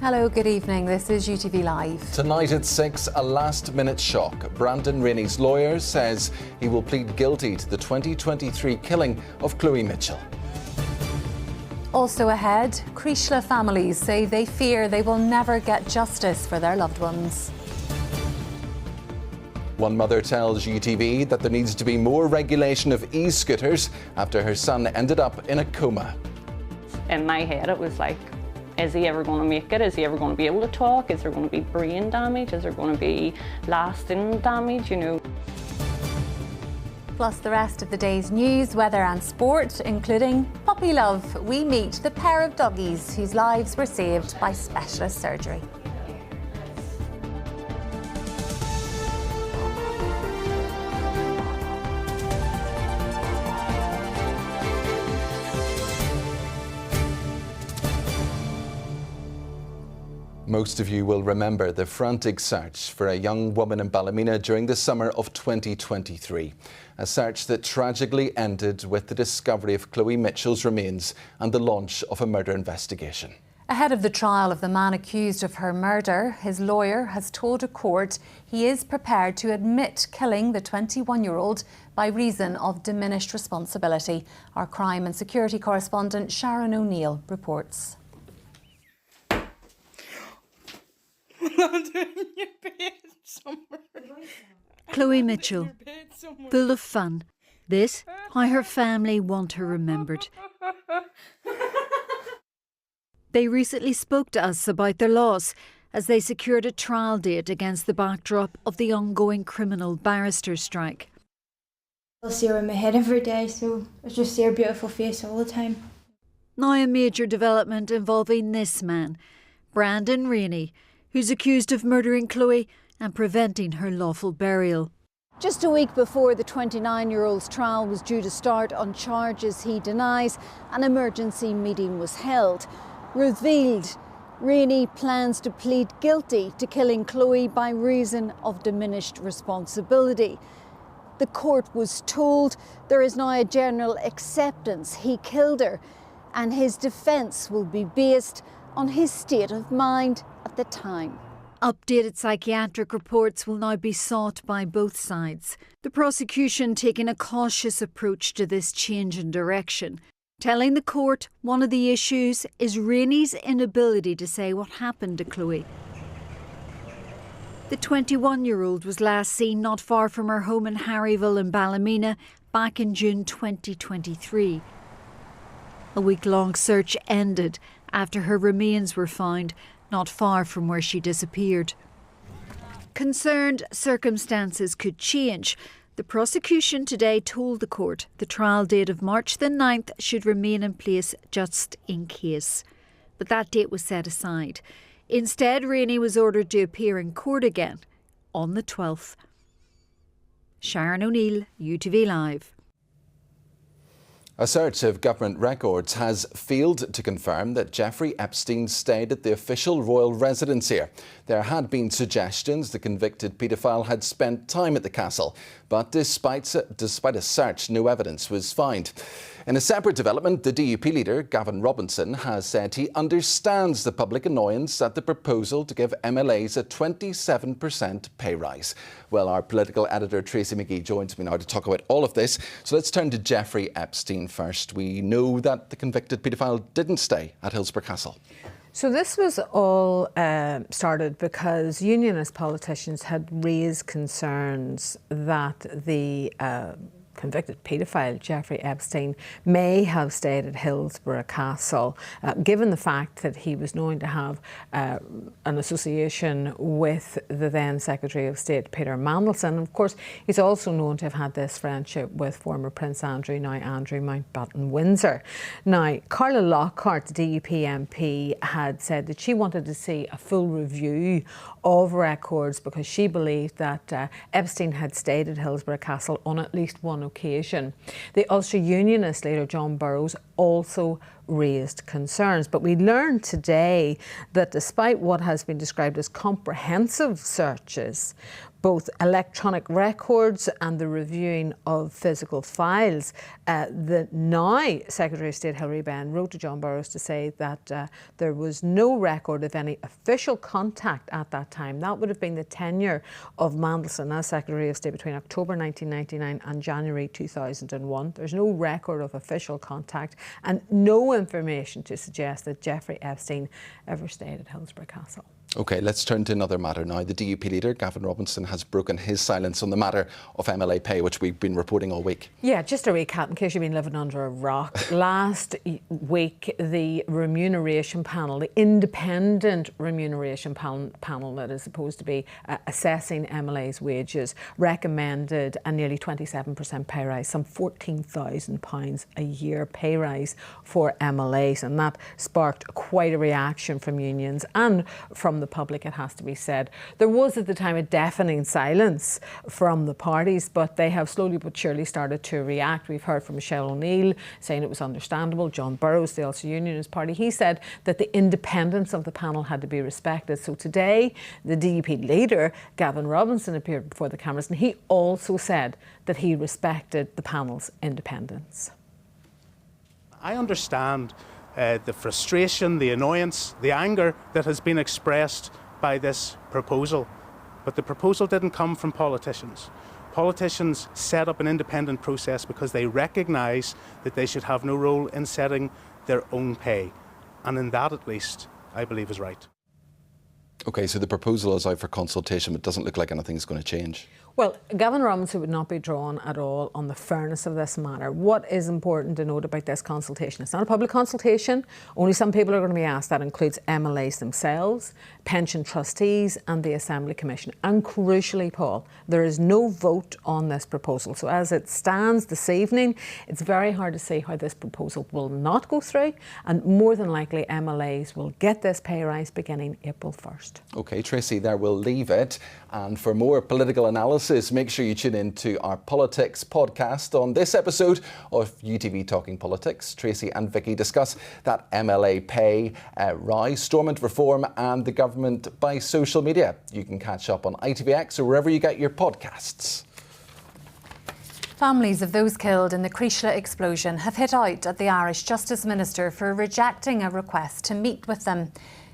Hello, good evening. This is UTV Live. Tonight at 6, a last-minute shock. Brandon Rainey's lawyer says he will plead guilty to the 2023 killing of Chloe Mitchell. Also ahead, Creeslough families say they fear they will never get justice for their loved ones. One mother tells UTV that there needs to be more regulation of e-scooters after her son ended up in a coma. In my head it was like, is he ever going to make it? Is he ever going to be able to talk? Is there going to be brain damage? Is there going to be lasting damage, you know? Plus the rest of the day's news, weather and sport, including puppy love. We meet the pair of doggies whose lives were saved by specialist surgery. Most of you will remember the frantic search for a young woman in Ballymena during the summer of 2023. A search that tragically ended with the discovery of Chloe Mitchell's remains and the launch of a murder investigation. Ahead of the trial of the man accused of her murder, his lawyer has told a court he is prepared to admit killing the 21-year-old by reason of diminished responsibility. Our crime and security correspondent Sharon O'Neill reports. Chloe Mitchell, full of fun. This, how her family want her remembered. They recently spoke to us about their loss as they secured a trial date against the backdrop of the ongoing criminal barrister strike. I see her in my head every day, so I just see her beautiful face all the time. Now a major development involving this man, Brandon Rainey, who's accused of murdering Chloe and preventing her lawful burial. Just a week before the 29-year-old's trial was due to start on charges he denies, an emergency meeting was held. Revealed, Rainey plans to plead guilty to killing Chloe by reason of diminished responsibility. The court was told there is now a general acceptance he killed her, and his defence will be based on his state of mind at the time. Updated psychiatric reports will now be sought by both sides. The prosecution taking a cautious approach to this change in direction, telling the court one of the issues is Rainey's inability to say what happened to Chloe. The 21-year-old was last seen not far from her home in Harryville in Ballymena back in June 2023. A week-long search ended after her remains were found not far from where she disappeared. Concerned circumstances could change. The prosecution today told the court the trial date of March the 9th should remain in place just in case. But that date was set aside. Instead, Rainey was ordered to appear in court again on the 12th. Sharon O'Neill, UTV Live. A search of government records has failed to confirm that Jeffrey Epstein stayed at the official royal residence here. There had been suggestions the convicted paedophile had spent time at the castle, but despite a search, no evidence was found. In a separate development, the DUP leader, Gavin Robinson, has said he understands the public annoyance at the proposal to give MLAs a 27% pay rise. Well, our political editor, Tracy McGee, joins me now to talk about all of this. So let's turn to Jeffrey Epstein first. We know that the convicted paedophile didn't stay at Hillsborough Castle. So this was all started because unionist politicians had raised concerns that the convicted paedophile Jeffrey Epstein may have stayed at Hillsborough Castle, given the fact that he was known to have an association with the then Secretary of State Peter Mandelson. Of course, he's also known to have had this friendship with former Prince Andrew, now Andrew Mountbatten Windsor. Now, Carla Lockhart, the DUP MP, had said that she wanted to see a full review of records because she believed that Epstein had stayed at Hillsborough Castle on at least one occasion. The Ulster Unionist leader John Burrows also raised concerns. But we learned today that despite what has been described as comprehensive searches, both electronic records and the reviewing of physical files, the now Secretary of State Hilary Benn wrote to John Burrows to say that there was no record of any official contact at that time. That would have been the tenure of Mandelson as Secretary of State between October 1999 and January 2001. There's no record of official contact and no information to suggest that Jeffrey Epstein ever stayed at Hillsborough Castle. OK, let's turn to another matter now. The DUP leader, Gavin Robinson, has broken his silence on the matter of MLA pay, which we've been reporting all week. Yeah, just a recap in case you've been living under a rock. Last week, the remuneration panel, the independent remuneration panel that is supposed to be assessing MLA's wages, recommended a nearly 27% pay rise, some £14,000 a year pay rise for MLAs. And that sparked quite a reaction from unions and from the public, it has to be said. There was at the time a deafening silence from the parties, but they have slowly but surely started to react. We've heard from Michelle O'Neill saying it was understandable. John Burrows, the Ulster Unionist Party, he said that the independence of the panel had to be respected. So today, the DUP leader, Gavin Robinson, appeared before the cameras and he also said that he respected the panel's independence. I understand the frustration, the annoyance, the anger that has been expressed by this proposal. But the proposal didn't come from politicians. Politicians set up an independent process because they recognise that they should have no role in setting their own pay. And in that, at least, I believe is right. OK, so the proposal is out for consultation, but it doesn't look like anything's going to change. Well, Gavin Robinson would not be drawn at all on the fairness of this matter. What is important to note about this consultation? It's not a public consultation. Only some people are going to be asked. That includes MLAs themselves, pension trustees and the Assembly Commission. And crucially, Paul, there is no vote on this proposal. So as it stands this evening, it's very hard to see how this proposal will not go through. And more than likely, MLAs will get this pay rise beginning April 1st. OK, Tracy, there we'll leave it. And for more political analysis, make sure you tune in to our Politics podcast. On this episode of UTV Talking Politics, Tracy and Vicky discuss that MLA pay rise, Stormont reform and the government by social media. You can catch up on ITVX or wherever you get your podcasts. Families of those killed in the Creeslough explosion have hit out at the Irish Justice Minister for rejecting a request to meet with them.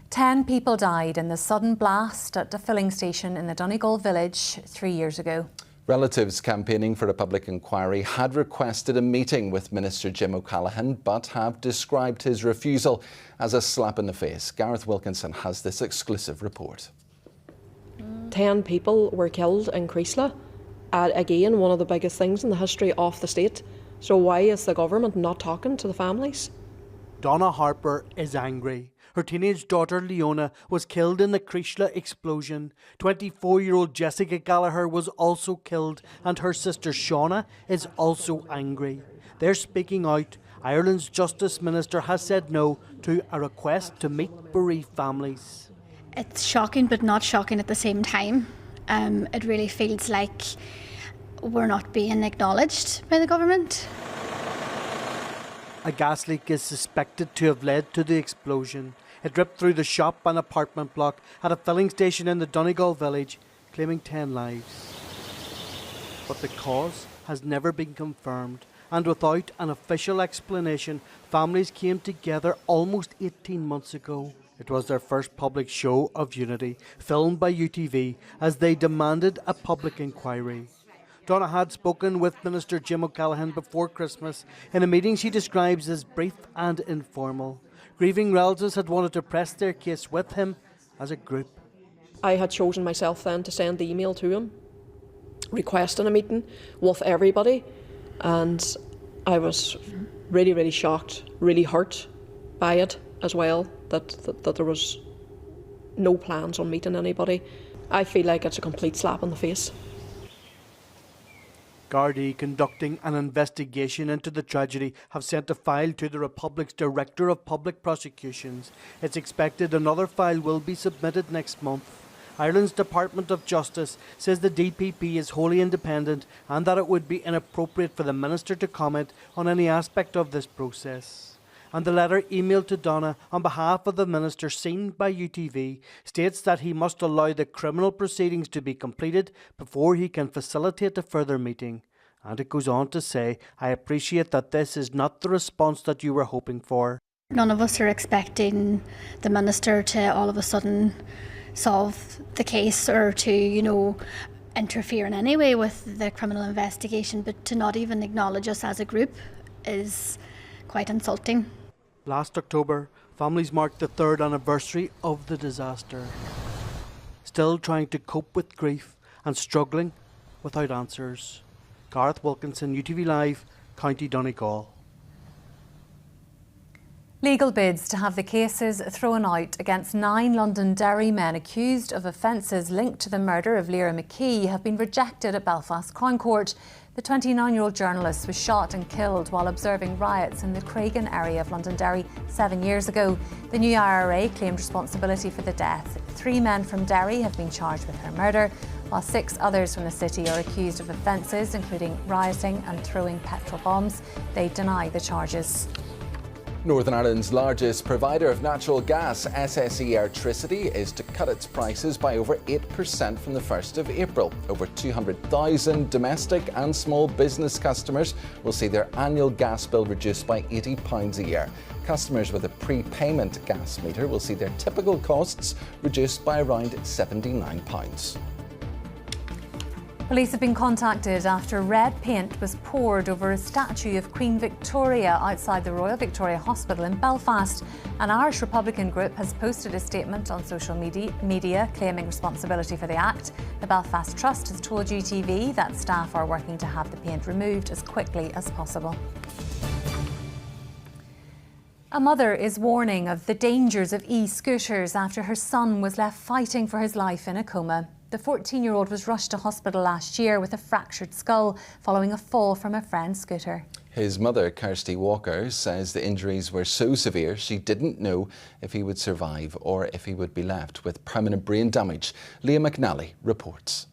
10 people died in the sudden blast at a filling station in the Donegal village 3 years ago. Relatives campaigning for a public inquiry had requested a meeting with Minister Jim O'Callaghan, but have described his refusal as a slap in the face. Gareth Wilkinson has this exclusive report. 10 people were killed in Creeslough. Again, one of the biggest things in the history of the state. So why is the government not talking to the families? Donna Harper is angry. Her teenage daughter Leona was killed in the Creeslough explosion. 24-year-old Jessica Gallagher was also killed, and her sister Shauna is also angry. They're speaking out. Ireland's Justice Minister has said no to a request to meet bereaved families. It's shocking, but not shocking at the same time. It really feels like we're not being acknowledged by the government. A gas leak is suspected to have led to the explosion. It ripped through the shop and apartment block at a filling station in the Donegal village, claiming 10 lives. But the cause has never been confirmed, and without an official explanation, families came together almost 18 months ago. It was their first public show of unity, filmed by UTV, as they demanded a public inquiry. Donna had spoken with Minister Jim O'Callaghan before Christmas in a meeting she describes as brief and informal. Grieving relatives had wanted to press their case with him as a group. I had chosen myself then to send the email to him, requesting a meeting with everybody, and I was really, really shocked, really hurt by it as well, that there was no plans on meeting anybody. I feel like it's a complete slap in the face. Gardaí conducting an investigation into the tragedy have sent a file to the Republic's Director of Public Prosecutions. It's expected another file will be submitted next month. Ireland's Department of Justice says the DPP is wholly independent and that it would be inappropriate for the Minister to comment on any aspect of this process. And the letter emailed to Donna on behalf of the minister seen by UTV states that he must allow the criminal proceedings to be completed before he can facilitate a further meeting. And it goes on to say, I appreciate that this is not the response that you were hoping for. None of us are expecting the minister to all of a sudden solve the case or to, interfere in any way with the criminal investigation, but to not even acknowledge us as a group is quite insulting. Last October, families marked the 3rd anniversary of the disaster. Still trying to cope with grief and struggling without answers. Gareth Wilkinson, UTV Live, County Donegal. Legal bids to have the cases thrown out against 9 Londonderry men accused of offences linked to the murder of Lyra McKee have been rejected at Belfast Crown Court. The 29-year-old journalist was shot and killed while observing riots in the Craigan area of Londonderry 7 years ago. The new IRA claimed responsibility for the death. 3 men from Derry have been charged with her murder, while 6 others from the city are accused of offences including rioting and throwing petrol bombs. They deny the charges. Northern Ireland's largest provider of natural gas, SSE Electricity, is to cut its prices by over 8% from the 1st of April. Over 200,000 domestic and small business customers will see their annual gas bill reduced by £80 a year. Customers with a prepayment gas meter will see their typical costs reduced by around £79. Police have been contacted after red paint was poured over a statue of Queen Victoria outside the Royal Victoria Hospital in Belfast. An Irish Republican group has posted a statement on social media claiming responsibility for the act. The Belfast Trust has told UTV that staff are working to have the paint removed as quickly as possible. A mother is warning of the dangers of e-scooters after her son was left fighting for his life in a coma. The 14-year-old was rushed to hospital last year with a fractured skull following a fall from a friend's scooter. His mother, Kirsty Walker, says the injuries were so severe she didn't know if he would survive or if he would be left with permanent brain damage. Leah McNally reports.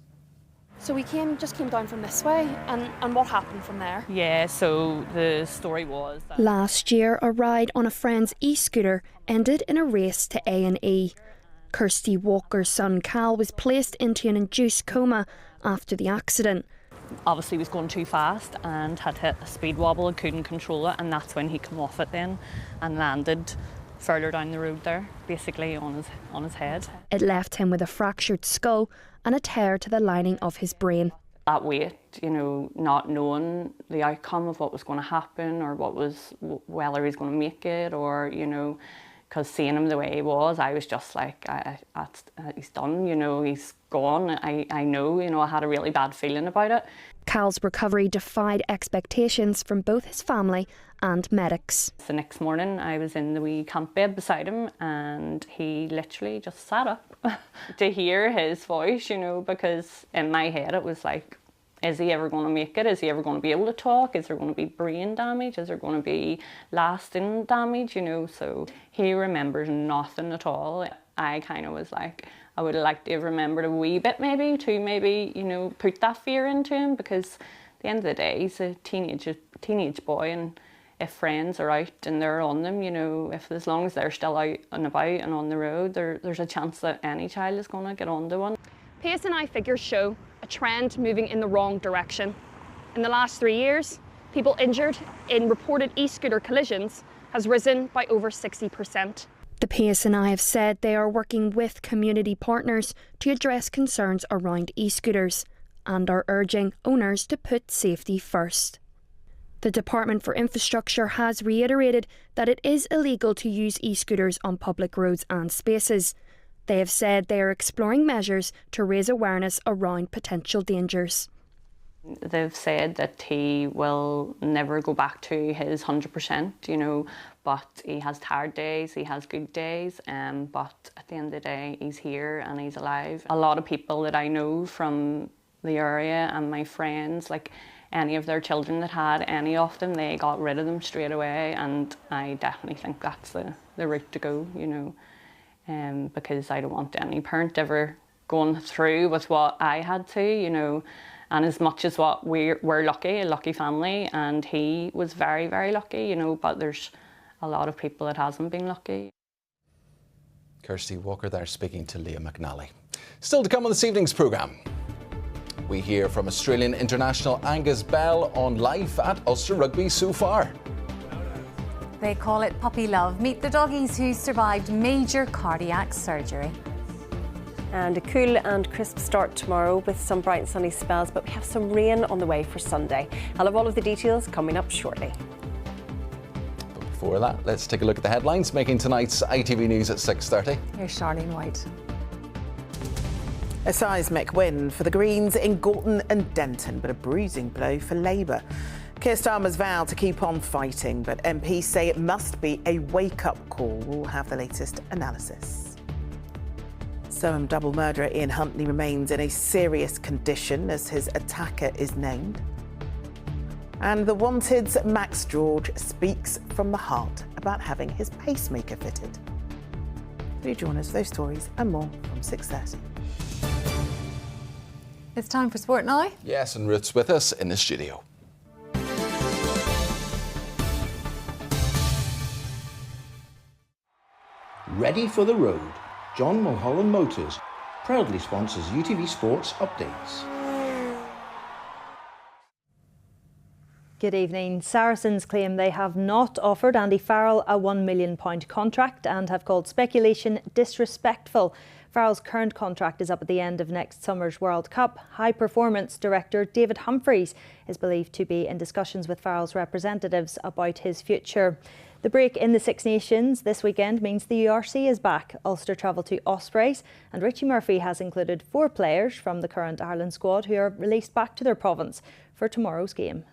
So we just came down from this way, and what happened from there? Yeah, so the story was that Last year, a ride on a friend's e-scooter ended in a race to A&E. Kirsty Walker's son Cal was placed into an induced coma after the accident. obviously he was going too fast and had hit a speed wobble and couldn't control it, and that's when he came off it then and landed further down the road there, basically on his head. It left him with a fractured skull and a tear to the lining of his brain. That weight, you know, not knowing the outcome of what was going to happen or whether he's going to make it, or, you know, because seeing him the way he was, I was just like, he's done, you know, he's gone. I know, you know, I had a really bad feeling about it. Cal's recovery defied expectations from both his family and medics. The next morning I was in the wee camp bed beside him and he literally just sat up to hear his voice, you know, because in my head it was like, is he ever going to make it? Is he ever going to be able to talk? Is there going to be brain damage? Is there going to be lasting damage, you know? So he remembers nothing at all. I kind of was like, I would have liked to have remembered a wee bit maybe, to maybe, you know, put that fear into him, because at the end of the day, he's a teenage boy, and if friends are out and they're on them, you know, as long as they're still out and about and on the road, there's a chance that any child is going to get onto one. PSNI figures show a trend moving in the wrong direction. In the last 3 years, people injured in reported e-scooter collisions has risen by over 60%. The PSNI have said they are working with community partners to address concerns around e-scooters and are urging owners to put safety first. The Department for Infrastructure has reiterated that it is illegal to use e-scooters on public roads and spaces. They have said they are exploring measures to raise awareness around potential dangers. They've said that he will never go back to his 100%, you know, but he has tired days, he has good days, but at the end of the day, he's here and he's alive. A lot of people that I know from the area and my friends, like any of their children that had any of them, they got rid of them straight away, and I definitely think that's the route to go, you know. Because I don't want any parent ever going through with what I had to, you know. And as much as we're lucky, a lucky family, and he was very, very lucky, you know, but there's a lot of people it hasn't been lucky. Kirsty Walker there speaking to Leah McNally. Still to come on this evening's programme. We hear from Australian international Angus Bell on life at Ulster Rugby so far. They call it puppy love. Meet the doggies who survived major cardiac surgery. And a cool and crisp start tomorrow with some bright and sunny spells, but we have some rain on the way for Sunday. I'll have all of the details coming up shortly. But before that, let's take a look at the headlines making tonight's ITV News at 6:30. Here's Charlene White. A seismic win for the Greens in Gorton and Denton, but a bruising blow for Labour. Keir Starmer's vowed to keep on fighting, but MPs say it must be a wake-up call. We'll have the latest analysis. Soham double murderer Ian Huntley remains in a serious condition as his attacker is named. And the Wanted's Max George speaks from the heart about having his pacemaker fitted. Do join us for those stories and more from 6:30. It's time for sport now. Yes, and Ruth's with us in the studio. Ready for the road. John Mulholland Motors proudly sponsors UTV Sports Updates. Good evening. Saracens claim they have not offered Andy Farrell a £1 million contract and have called speculation disrespectful. Farrell's current contract is up at the end of next summer's World Cup. High performance director David Humphreys is believed to be in discussions with Farrell's representatives about his future. The break in the Six Nations this weekend means the URC is back. Ulster travel to Ospreys and Richie Murphy has included 4 players from the current Ireland squad who are released back to their province for tomorrow's game.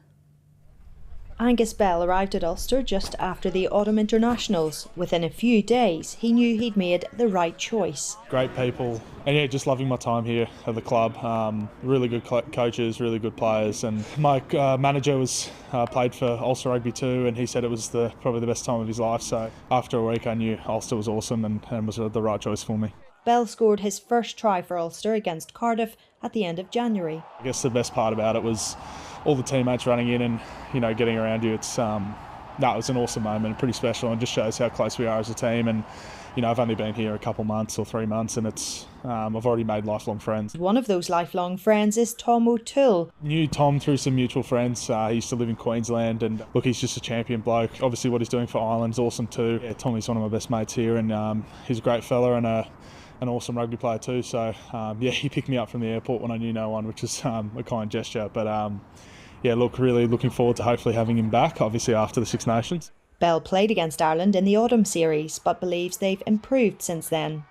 Angus Bell arrived at Ulster just after the autumn internationals. Within a few days, he knew he'd made the right choice. Great people, and yeah, just loving my time here at the club. Really good coaches, really good players, and my manager was played for Ulster Rugby too, and he said it was probably the best time of his life. So after a week, I knew Ulster was awesome and was the right choice for me. Bell scored his first try for Ulster against Cardiff at the end of January. I guess the best part about it was all the teammates running in and getting around you. It was an awesome moment, pretty special, and just shows how close we are as a team. And I've only been here a couple months or 3 months, and I've already made lifelong friends. One of those lifelong friends is Tom O'Toole. Knew Tom through some mutual friends. He used to live in Queensland, and look, he's just a champion bloke. Obviously, what he's doing for Ireland is awesome too. Yeah, Tommy's one of my best mates here, and he's a great fella and an awesome rugby player too. So he picked me up from the airport when I knew no one, which is a kind gesture. But really looking forward to hopefully having him back, obviously after the Six Nations. Bell played against Ireland in the autumn series, but believes they've improved since then.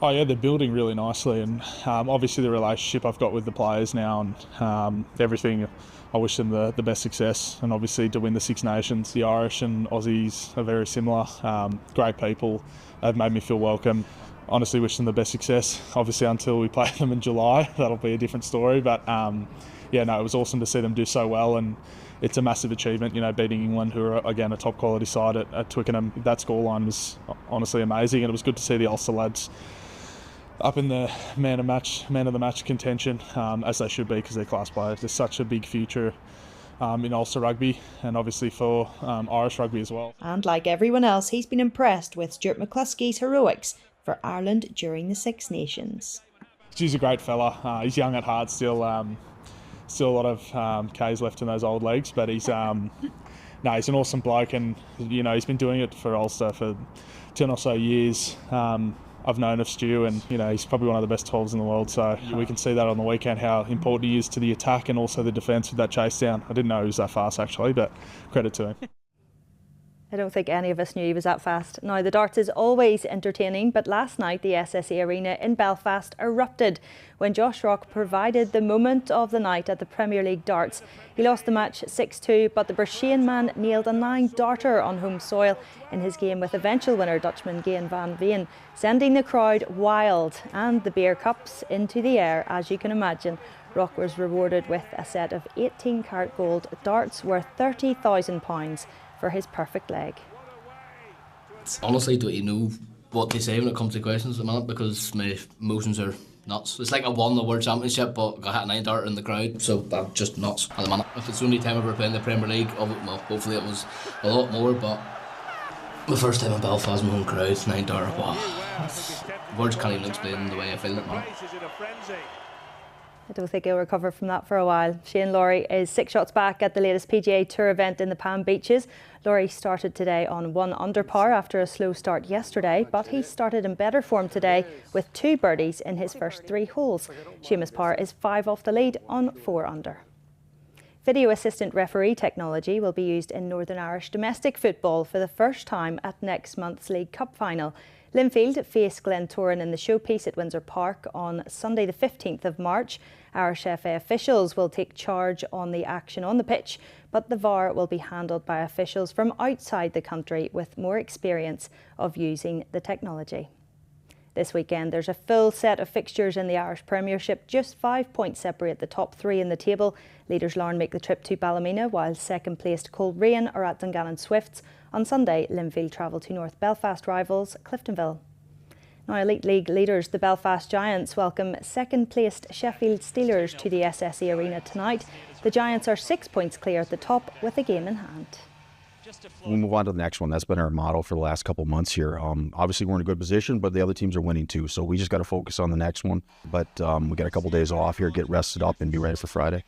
Oh yeah, they're building really nicely, and obviously the relationship I've got with the players now and everything, I wish them the best success, and obviously to win the Six Nations. The Irish and Aussies are very similar, great people, they've made me feel welcome. Honestly wish them the best success, obviously until we play them in July, that'll be a different story, but it was awesome to see them do so well, and it's a massive achievement, beating England, who are again a top quality side at Twickenham. That scoreline was honestly amazing, and it was good to see the Ulster lads up in the man of the match contention, as they should be, because they're class players. There's such a big future in Ulster rugby, and obviously for Irish rugby as well. And like everyone else, he's been impressed with Stuart McCluskey's heroics for Ireland during the Six Nations. He's a great fella. He's young at heart still. Still a lot of K's left in those old legs, but he's an awesome bloke, and he's been doing it for Ulster for 10 or so years. I've known of Stu, and he's probably one of the best 12s in the world, so we can see that on the weekend, how important he is to the attack and also the defence with that chase down. I didn't know he was that fast actually, but credit to him. I don't think any of us knew he was that fast. Now, the darts is always entertaining, but last night the SSE Arena in Belfast erupted when Josh Rock provided the moment of the night at the Premier League darts. He lost the match 6-2, but the Bershane man nailed a 9-darter on home soil in his game with eventual winner Dutchman Gain van Veen, sending the crowd wild and the beer cups into the air, as you can imagine. Rock was rewarded with a set of 18-carat gold darts worth £30,000 for his perfect leg. Honestly, don't you know what to say when it comes to questions at the minute, because my emotions are nuts. It's like I won the World Championship but got hit a 9-darter in the crowd, so I'm just nuts at the minute. If it's the only time ever playing the Premier League, well, hopefully it was a lot more, but My first time in Belfast, my own crowd, 9 dart. Wow. Words can't even explain the way I feel at the moment. I don't think he'll recover from that for a while. Shane Lowry is 6 shots back at the latest PGA Tour event in the Palm Beaches. Lowry started today on 1 under par after a slow start yesterday, but he started in better form today with 2 birdies in his first 3 holes. Seamus Parr is 5 off the lead on 4 under. Video assistant referee technology will be used in Northern Irish domestic football for the first time at next month's League Cup final. Linfield face Glentoran in the showpiece at Windsor Park on Sunday the 15th of March. Irish FA officials will take charge on the action on the pitch, but the VAR will be handled by officials from outside the country with more experience of using the technology. This weekend there's a full set of fixtures in the Irish Premiership. Just 5 points separate the top 3 in the table. Leaders Larne make the trip to Ballymena, while second placed Coleraine are at Dungannon Swifts. On Sunday, Linfield travel to North Belfast rivals Cliftonville. Now, Elite League leaders, the Belfast Giants, welcome second placed Sheffield Steelers to the SSE Arena tonight. The Giants are 6 points clear at the top with a game in hand. We move on to the next one. That's been our motto for the last couple of months here. Obviously, we're in a good position, but the other teams are winning too. So we just got to focus on the next one. But we got a couple of days off here, get rested up and be ready for Friday.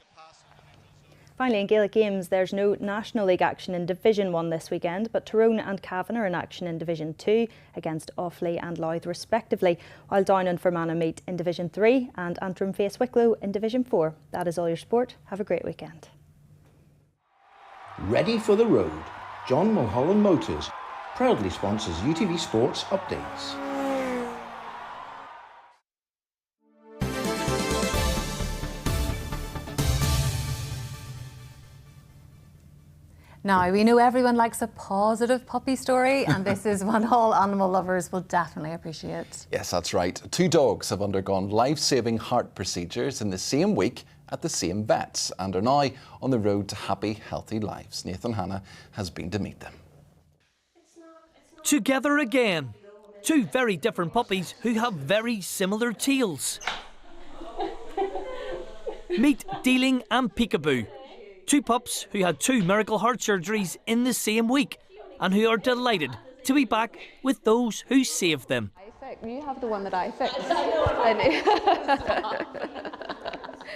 Finally, in Gaelic Games, there's no National League action in Division 1 this weekend, but Tyrone and Cavan are in action in Division 2 against Offaly and Louth respectively, while Down and Fermanagh meet in Division 3 and Antrim face Wicklow in Division 4. That is all your sport. Have a great weekend. Ready for the road. John Mulholland Motors proudly sponsors UTV Sports Updates. Now, we know everyone likes a positive puppy story, and this is one all animal lovers will definitely appreciate. Yes, that's right. 2 dogs have undergone life-saving heart procedures in the same week at the same vets and are now on the road to happy, healthy lives. Nathan Hanna has been to meet them. Together again. 2 very different puppies who have very similar tails. Meet Dealing and Peekaboo. 2 pups who had 2 miracle heart surgeries in the same week and who are delighted to be back with those who saved them. You have the one that I fixed.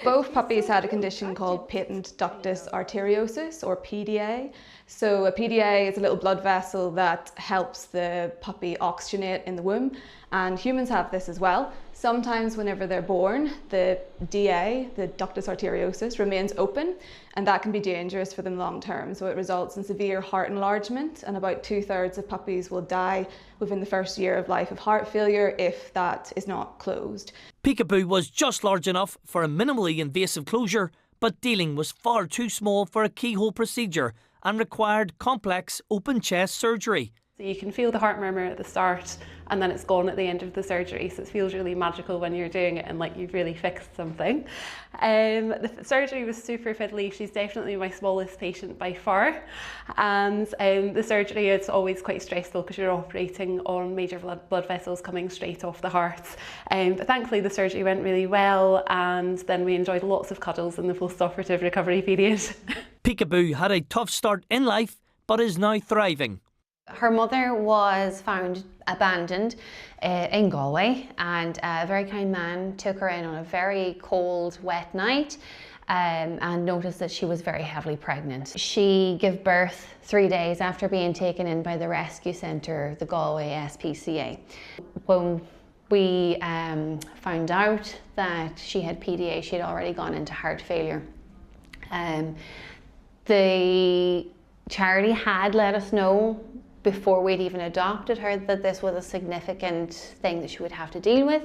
Both puppies had a condition called patent ductus arteriosus, or PDA. So a PDA is a little blood vessel that helps the puppy oxygenate in the womb, and humans have this as well. Sometimes whenever they're born, the DA, the ductus arteriosus, remains open, and that can be dangerous for them long term. So it results in severe heart enlargement, and about 2/3 of puppies will die within the first year of life of heart failure if that is not closed. Peekaboo was just large enough for a minimally invasive closure, but Dealing was far too small for a keyhole procedure and required complex open chest surgery. So you can feel the heart murmur at the start and then it's gone at the end of the surgery, so it feels really magical when you're doing it and like you've really fixed something. The surgery was super fiddly. She's definitely my smallest patient by far, and the surgery is always quite stressful because you're operating on major blood vessels coming straight off the heart. But thankfully the surgery went really well, and then we enjoyed lots of cuddles in the post-operative recovery period. Peekaboo had a tough start in life but is now thriving. Her mother was found abandoned in Galway, and a very kind man took her in on a very cold, wet night and noticed that she was very heavily pregnant. She gave birth 3 days after being taken in by the rescue centre, the Galway SPCA. When we found out that she had PDA, she had already gone into heart failure. The charity had let us know before we'd even adopted her that this was a significant thing that she would have to deal with,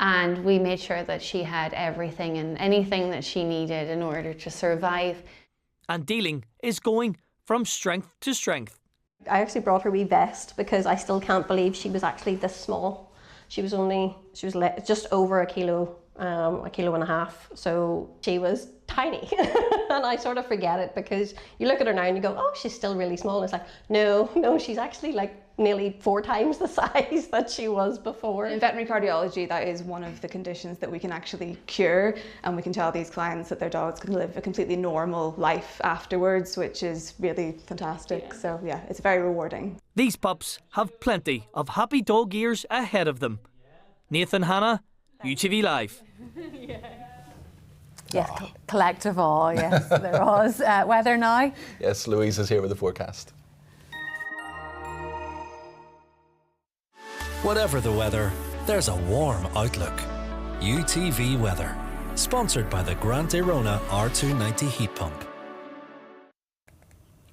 and we made sure that she had everything and anything that she needed in order to survive. And Dealing is going from strength to strength. I actually brought her wee vest because I still can't believe she was actually this small. She was just over a kilo and a half, so she was tiny. And I sort of forget it because you look at her now and you go, oh, she's still really small. And it's like, no, she's actually like nearly 4 times the size that she was before. In veterinary cardiology, that is one of the conditions that we can actually cure, and we can tell these clients that their dogs can live a completely normal life afterwards, which is really fantastic. So yeah, it's very rewarding. These pups have plenty of happy dog years ahead of them. Nathan Hannah, UTV Live. Yes, collective awe, yes, there was. Weather now? Yes, Louise is here with the forecast. Whatever the weather, there's a warm outlook. UTV Weather, sponsored by the Grant Arona R290 heat pump.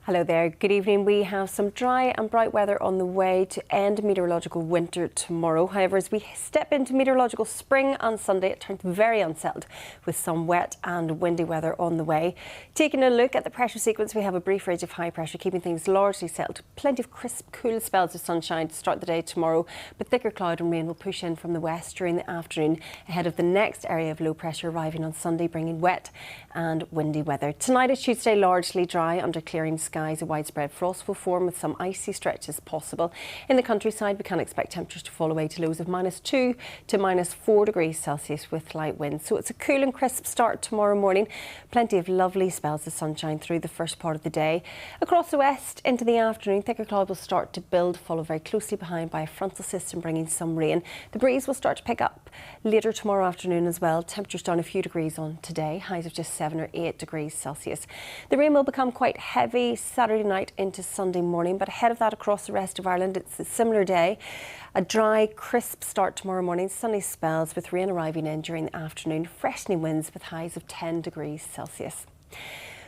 Hello there, good evening. We have some dry and bright weather on the way to end meteorological winter tomorrow. However, as we step into meteorological spring on Sunday, it turns very unsettled with some wet and windy weather on the way. Taking a look at the pressure sequence, we have a brief ridge of high pressure keeping things largely settled. Plenty of crisp, cool spells of sunshine to start the day tomorrow, but thicker cloud and rain will push in from the west during the afternoon ahead of the next area of low pressure arriving on Sunday, bringing wet and windy weather. Tonight it should stay largely dry under clearing skies. A widespread frost will form with some icy stretches possible. In the countryside, we can expect temperatures to fall away to lows of -2 to -4 degrees Celsius with light winds. So it's a cool and crisp start tomorrow morning. Plenty of lovely spells of sunshine through the first part of the day. Across the west into the afternoon, thicker cloud will start to build, followed very closely behind by a frontal system bringing some rain. The breeze will start to pick up later tomorrow afternoon as well. Temperatures down a few degrees on today, highs of just 7 or 8 degrees Celsius. The rain will become quite heavy Saturday night into Sunday morning, but ahead of that across the rest of Ireland it's a similar day. A dry, crisp start tomorrow morning, sunny spells with rain arriving in during the afternoon, freshening winds with highs of 10 degrees Celsius.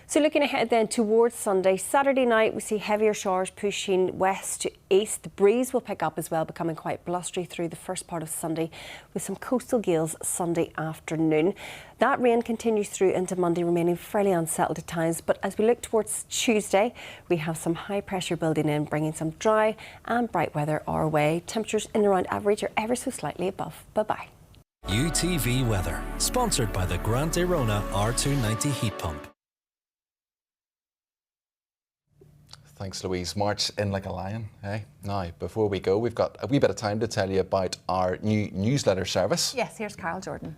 So looking ahead then towards Sunday, Saturday night we see heavier showers pushing west to east. The breeze will pick up as well, becoming quite blustery through the first part of Sunday with some coastal gales Sunday afternoon. That rain continues through into Monday, remaining fairly unsettled at times. But as we look towards Tuesday, we have some high pressure building in, bringing some dry and bright weather our way. Temperatures in and around average or ever so slightly above. Bye-bye. UTV Weather, sponsored by the Grant Arona R290 heat pump. Thanks, Louise. March in like a lion, eh? Now, before we go, we've got a wee bit of time to tell you about our new newsletter service. Yes, here's Carol Jordan.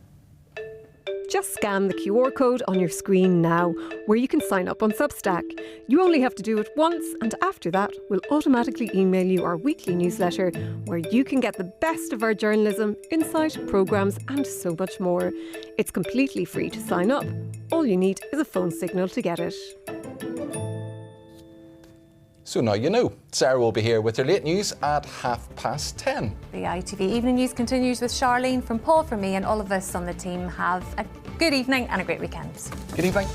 Just scan the QR code on your screen now, where you can sign up on Substack. You only have to do it once, and after that, we'll automatically email you our weekly newsletter, where you can get the best of our journalism, insight, programmes, and so much more. It's completely free to sign up. All you need is a phone signal to get it. So now you know. Sarah will be here with her late news at 10:30. The ITV Evening News continues with Charlene. From Paul, from me and all of us on the team, have a good evening and a great weekend. Good evening.